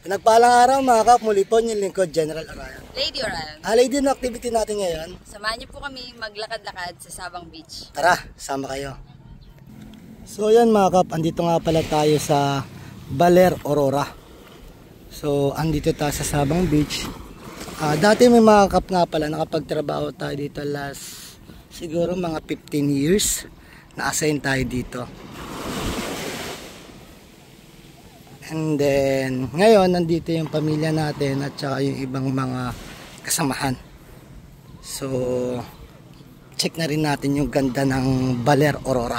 Pinagpalang araw mga kap, muli po yung lingkod, General Arayan. Lady Orayan. Lady, na activity natin ngayon. Samahan niyo po kami maglakad-lakad sa Sabang Beach. Tara, sama kayo. So yan mga kap, andito nga pala tayo sa Baler, Aurora. So andito tayo sa Sabang Beach. Dati may mga kap nga pala, nakapagtrabaho tayo dito last siguro mga 15 years. Na-assign tayo dito. And then, ngayon, nandito yung pamilya natin at saka yung ibang mga kasamahan. So, check na rin natin yung ganda ng Baler, Aurora.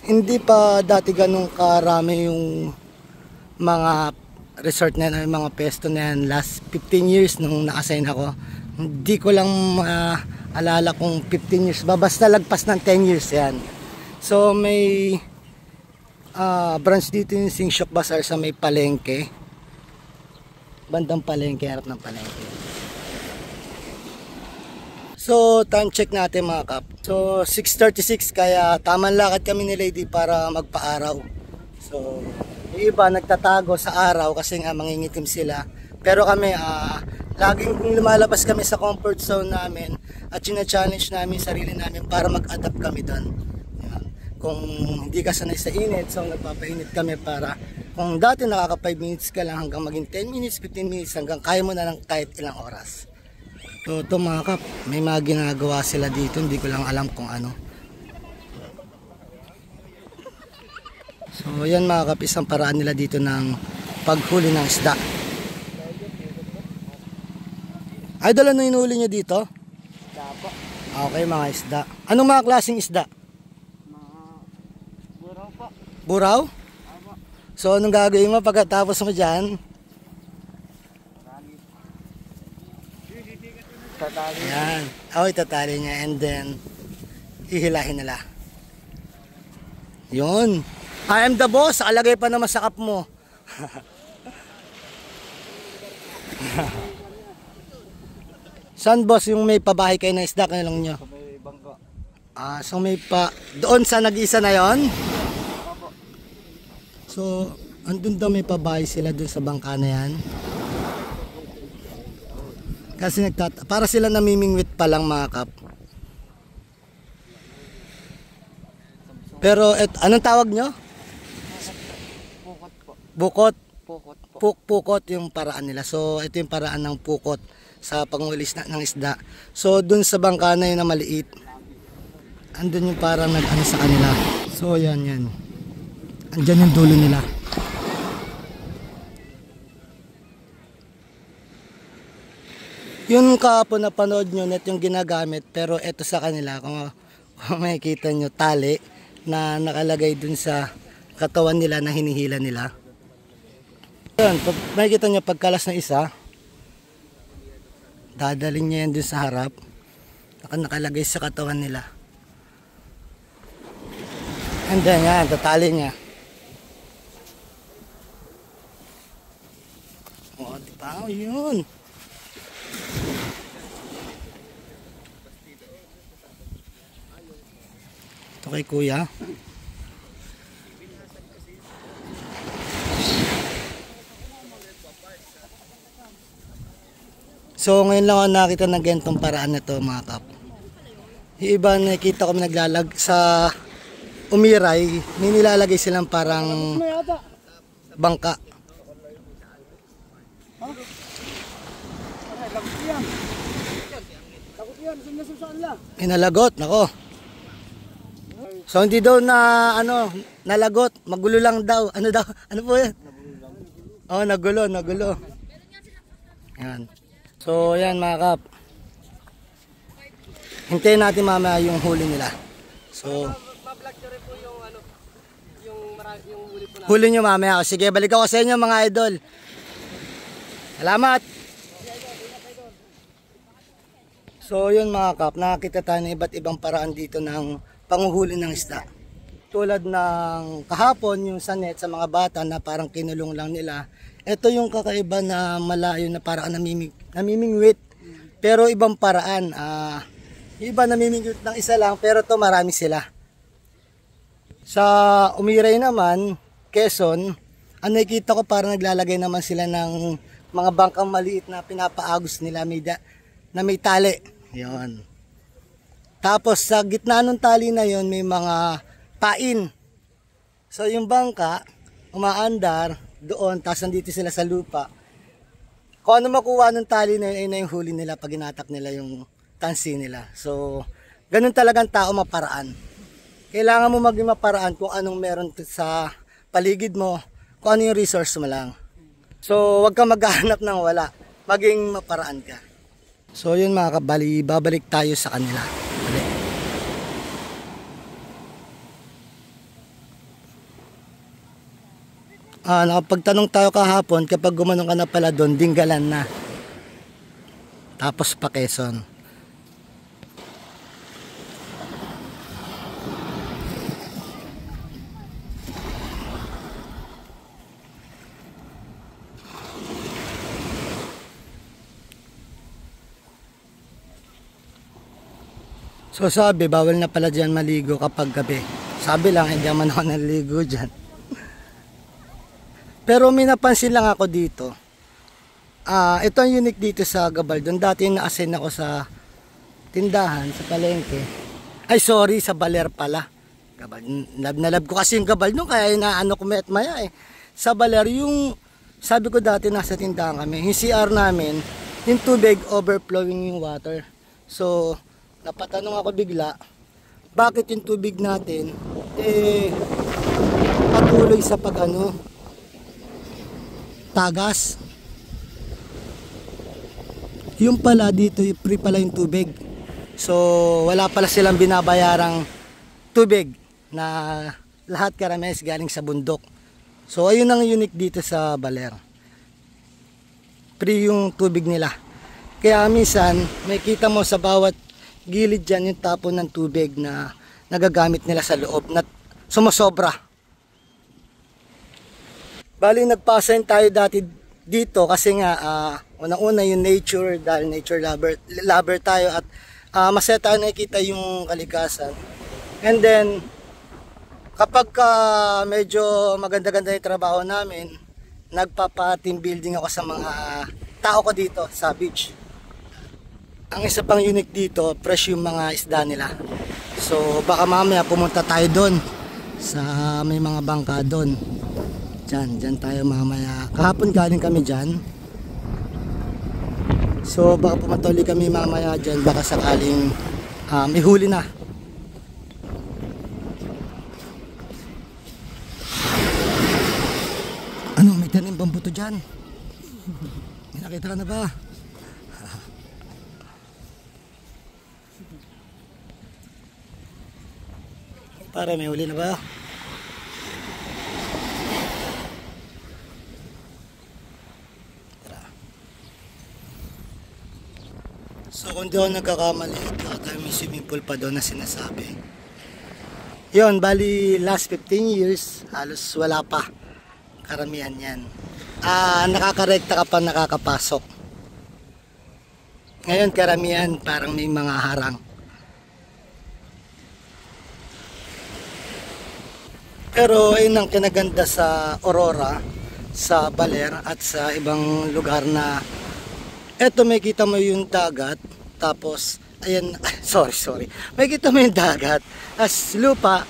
Hindi pa dati ganun karami yung mga resort na yan, mga pesto na yan. Last 15 years nung na-assign ako. Hindi ko lang alala kung 15 years ba. Basta lagpas ng 10 years yan. So, may branch dito yung Sing Shok Bazaar sa may palengke, bandang palengke, harap ng palengke. So time check natin mga kap, so 6:36, kaya tamang lakad kami ni Lady para magpaaraw. So yung iba nagtatago sa araw kasi nga mangingitim sila, pero kami laging lumalabas kami sa comfort zone namin at challenge namin sarili namin para mag-adapt kami doon. Kung hindi ka sanay sa init, so nagpapainit kami para kung dati nakaka 5 minutes ka lang hanggang maging 10 minutes, 15 minutes hanggang kaya mo na lang kahit ilang oras. So ito mga kap, may mga ginagawa sila dito, hindi ko lang alam kung ano. So yan mga kap, isang paraan nila dito ng paghuli ng isda. Idol, ano hinuli nyo dito? Isda po. Okay, mga isda. Anong mga klaseng isda? Buraw? So anong gagawin mo pagkatapos mo dyan? Tatali. Yan. Itatali niya and then hihilahin nila. Yun. I am the boss. Alagay pa naman sa cup mo. Saan boss yung may pabahay kayo na isda kayo lang nyo? Sa may bangka. So may pa... Doon sa nag-isa na yon. So, andun daw may pabahay sila dun sa bangka na yan. Kasi para sila namimingwit pa lang mga kap. Pero, anong tawag nyo? Pukot po. Bukot. Pukot po. Pukot yung paraan nila. So, ito yung paraan ng pukot sa pangulis ng isda. So, dun sa bangka na yun na maliit, andun yung parang nag-ano sa kanila. So, yan. Andyan yung dulo nila. Yung kahapon na panood nyo, net yung ginagamit, pero eto sa kanila, kung makikita nyo, tali na nakalagay dun sa katawan nila na hinihila nila. Yun, pag makikita nyo, pagkalas ng isa, dadalhin nyo yan dun sa harap, nakalagay sa katawan nila. And then yan, tatali niya. O, diba? Yun. Ito kay kuya. So, ngayon lang ako nakita ng gantong paraan na to mga kap. Yung iba nakita ko naglalag sa Umiray, may nilalagay silang parang bangka. Inalagot, nako. So hindi daw na nalagot, magulo lang daw. Ano daw? Ano po 'yan? Oh, nagulo. Yan. So yan mga kap. Hintayin natin mamaya yung huli nila. So Ma-vlog nyo rin po yung yung huli po natin. huli nyo mamaya. Sige, balik ako sa inyo mga idol. Salamat. So yun mga kap, nakakita tayo ng iba't ibang paraan dito ng panguhuli ng isda. Tulad ng kahapon yung sa net sa mga bata na parang kinulong lang nila. Ito yung kakaiba na malayo na parang namimingwit. Pero ibang paraan. Iba namimingwit ng isa lang pero to marami sila. Sa Umiray naman, Quezon, ang nakikita ko parang naglalagay naman sila ng mga bangkang maliit na pinapaagos nila na may tali. Yun. Tapos sa gitna ng tali na yon may mga pain. So yung bangka, umaandar doon, tapos nandito sila sa lupa. Kung ano makuha ng tali na yun, ay na yung huli nila pag inatak nila yung tansi nila. So, ganun talagang tao, maparaan. Kailangan mo maging maparaan kung anong meron sa paligid mo, kung ano yung resource mo lang. So, wag kang maghahanap ng wala. Maging maparaan ka. So, yun mga kabali, babalik tayo sa kanila. Balik. Nakapagtanong tayo kahapon, kapag gumanong ka na pala doon, Dinggalan na. Tapos pa Quezon. So sabi, bawal na pala dyan maligo kapag gabi. Sabi lang, hindi naman ako naligo dyan. Pero may napansin lang ako dito. Ito ang unique dito sa Gabaldon. Dati na-assign ako sa tindahan, sa palengke. Ay sorry, sa Baler pala. Lab na lab ko kasi yung Gabaldon, kaya inaano ko maya eh. Sa Baler, yung sabi ko dati nasa tindahan kami, yung CR namin, yung tubig overflowing yung water. So, napatanong ako bigla, bakit yung tubig natin patuloy sa tagas. Yung pala dito, free pala yung tubig. So, wala pala silang binabayarang tubig na lahat karames galing sa bundok. So, ayun ang unique dito sa Baler. Free yung tubig nila. Kaya minsan, may kita mo sa bawat gilid dyan yung tapon ng tubig na nagagamit nila sa loob na sumasobra. Bali, nagpasign tayo dati dito kasi nga unang-una yung nature, dahil nature lover tayo at masaya tayo nakikita yung kalikasan. And then kapag medyo maganda-ganda yung trabaho namin, nagpapa-team building ako sa mga tao ko dito sa beach. Ang isa pang unique dito, fresh yung mga isda nila. So baka mamaya pumunta tayo doon sa may mga bangka doon. Diyan tayo mamaya. Kahapon galing kami dyan. So baka pumatuli kami mamaya dyan, baka sakaling ihuli na. Ano, may tanim bang buto dyan? May nakita ka na ba? Para may huli na ba? So kung di ako nagkakamali, ito tayo may swimming pool pa doon na sinasabi. Yun, bali last 15 years, halos wala pa. Karamihan yan. Nakakarekta ka pa nakakapasok. Ngayon karamihan parang may mga harang. Pero ayun ang kinaganda sa Aurora, sa Baler at sa ibang lugar na eto may kita mo yung dagat, tapos ayan, sorry, may kita mo yung dagat as lupa,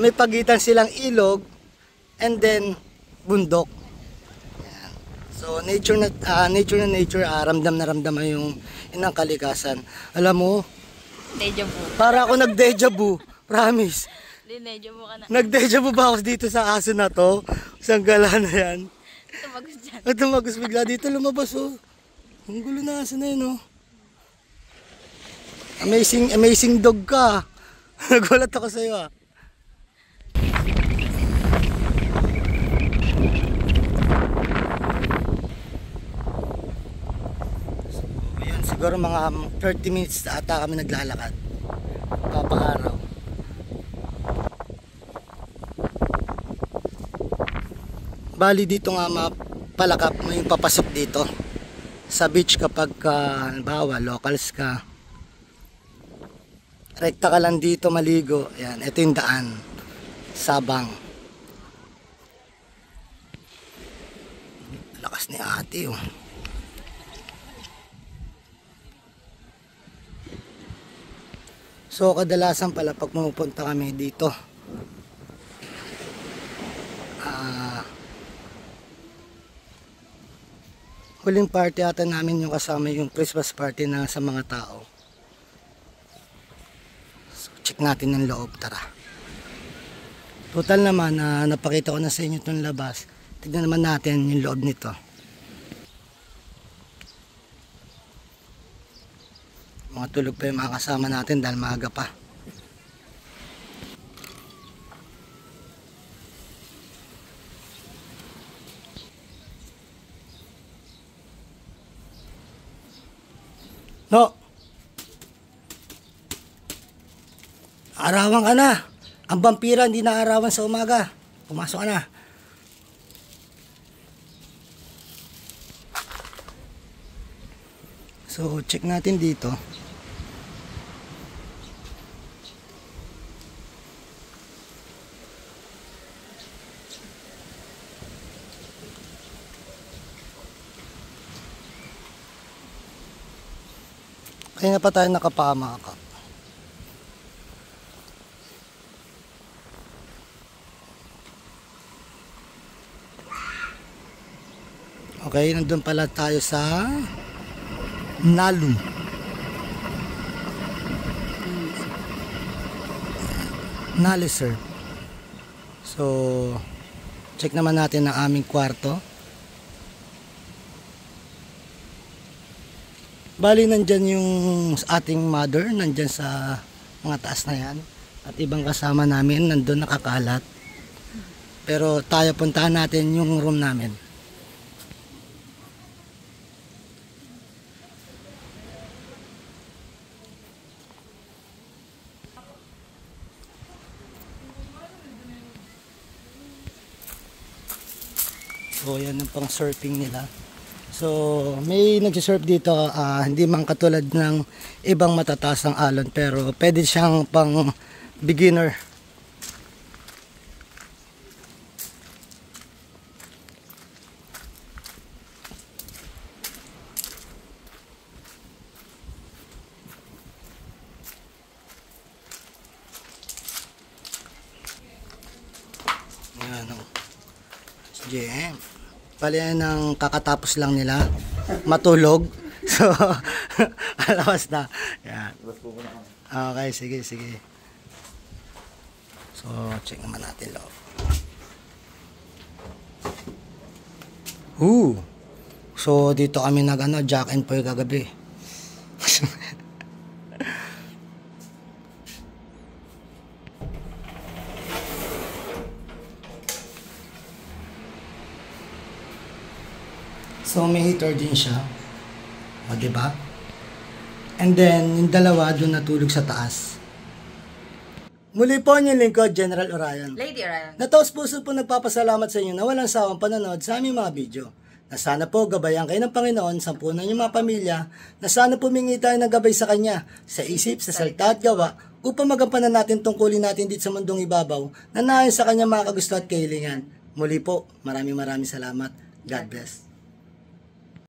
may pagitan silang ilog and then bundok. Ayan. So nature, ramdam na ramdam mo yung inang kalikasan. Alam mo, Deja vu. para ako nag-deja vu, promise. Deja vu ka na. Nag-deja vu ba ako dito sa aso na to? Isang gala na yan. Tumagos dyan. At tumagos bigla dito, lumabas oh. Ang gulo na aso na yun oh. Amazing dog ka. Nagulat ako sa iyo ah. So, yun, siguro mga 30 minutes ata kami naglalakad. Papaaraw. Bali dito nga mapalakap mo yung papasok dito sa beach kapag halimbawa locals ka, rekta ka lang dito maligo. Ayan, ito yung daan Sabang. Lakas ni ate oh. So kadalasan pala pag pumupunta kami dito, huling party ata namin yung kasama yung Christmas party na sa mga tao. So check natin ng loob, tara. Total naman, napakita ko na sa inyo itong labas. Tignan naman natin yung loob nito. Mga tulog pa yung mga kasama natin dahil maaga pa. No. Arawan ka na. Ang vampira hindi na arawan sa umaga. Pumasok ka na. So, check natin dito. Kaya pa tayo nakapama ka. Okay, nandun pala tayo sa Nalu. Nalu, sir. So, check naman natin ang aming kwarto. Bali, nandyan yung ating mother, nandyan sa mga taas na yan. At ibang kasama namin, nandun nakakalat. Pero tayo puntahan natin yung room namin. So, yan ang pang surfing nila. So, may nagsisurf dito, hindi man katulad ng ibang matataas ang alon, pero pwede siyang pang beginner. Yan o. GM. Pali yan ang kakatapos lang nila matulog. So, alawas na. Yan. Okay, sige, sige. So, check naman natin loob. So, dito kami Jack and Poy kagabi. So, may heater din siya. O, diba? And then, yung dalawa doon natulog sa taas. Muli po yung lingkod, General Orion. Lady Orion. Nataos puso po nagpapasalamat sa inyo na walang sawang panonood sa aming mga video. Na sana po gabayan kayo ng Panginoon, sampunan yung mga pamilya, na sana pumingi tayo ng gabay sa Kanya, sa isip, sa salita at gawa, upang magampanan natin tungkulin natin dito sa mundong ibabaw, na naayon sa Kanya mga kagusto at kahilingan. Muli po, maraming salamat. God bless.